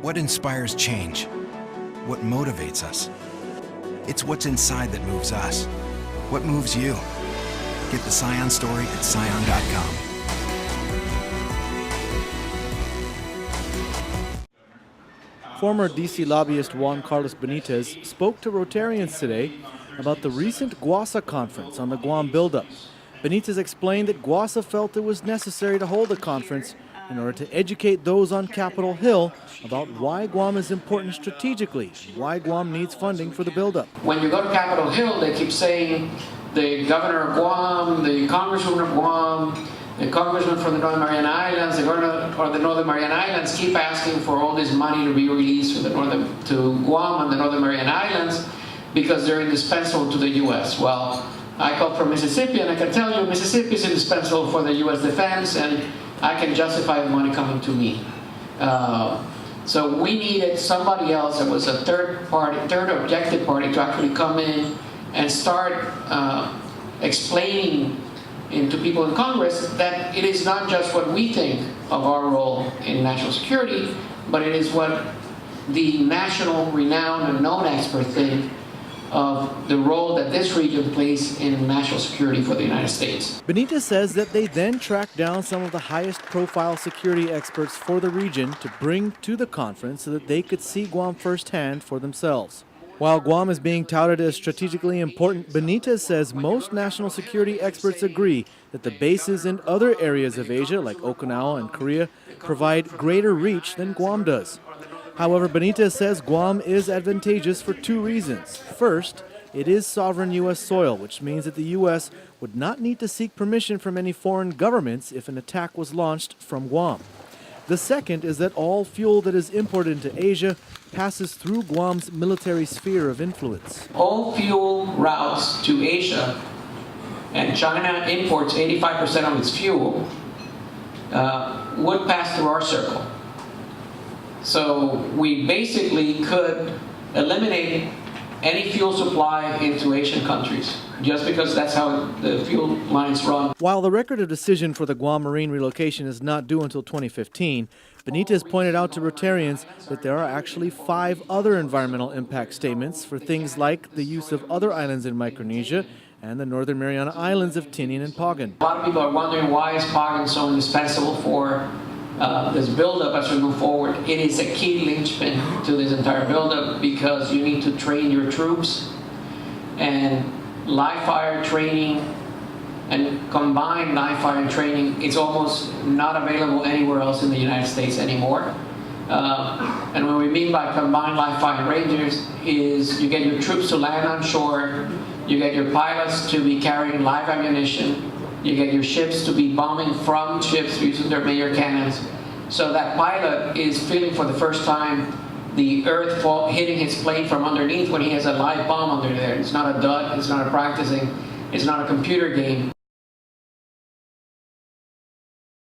What inspires change? What motivates us? It's what's inside that moves us. What moves you? Get the Scion story at scion.com. Former DC lobbyist Juan Carlos Benitez spoke to Rotarians today about the recent Guasa conference on the Guam buildup. Benitez explained that Guasa felt it was necessary to hold a conference in order to educate those on Capitol Hill about why Guam is important strategically and why Guam needs funding for the buildup. When you go to Capitol Hill, they keep saying the governor of Guam, the congresswoman of Guam, the congressman from the Northern Mariana Islands, the Northern Mariana Islands keep asking for all this money to be released to Guam and the Northern Mariana Islands because they're indispensable to the U.S. Well, I come from Mississippi, and I can tell you Mississippi is indispensable for the U.S. defense, and I can justify the money coming to me. So we needed somebody else that was a third objective party to actually come in and start explaining to people in Congress that it is not just what we think of our role in national security, but it is what the national renowned and known experts think of the role that this region plays in national security for the United States. Benitez says that they then tracked down some of the highest profile security experts for the region to bring to the conference so that they could see Guam firsthand for themselves. While Guam is being touted as strategically important, Benitez says most national security experts agree that the bases in other areas of Asia, like Okinawa and Korea, provide greater reach than Guam does. However, Benitez says Guam is advantageous for two reasons. First, it is sovereign U.S. soil, which means that the U.S. would not need to seek permission from any foreign governments if an attack was launched from Guam. The second is that all fuel that is imported into Asia passes through Guam's military sphere of influence. All fuel routes to Asia, and China imports 85% of its fuel, would pass through our circle. So we basically could eliminate any fuel supply into Asian countries, just because that's how the fuel lines run. While the record of decision for the Guam Marine relocation is not due until 2015, Benitez pointed out to Rotarians that there are actually 5 other environmental impact statements for things like the use of other islands in Micronesia and the Northern Mariana Islands of Tinian and Pagan. A lot of people are wondering why is Pagan so indispensable for this buildup as we move forward. It is a key linchpin to this entire buildup because you need to train your troops, and live fire training and combined live fire training is almost not available anywhere else in the United States anymore. And what we mean by combined live fire rangers is you get your troops to land on shore, you get your pilots to be carrying live ammunition, you get your ships to be bombing from ships using their major cannons. So that pilot is feeling for the first time the earth hitting his plane from underneath when he has a live bomb under there. It's not a dud, it's not a practicing, it's not a computer game.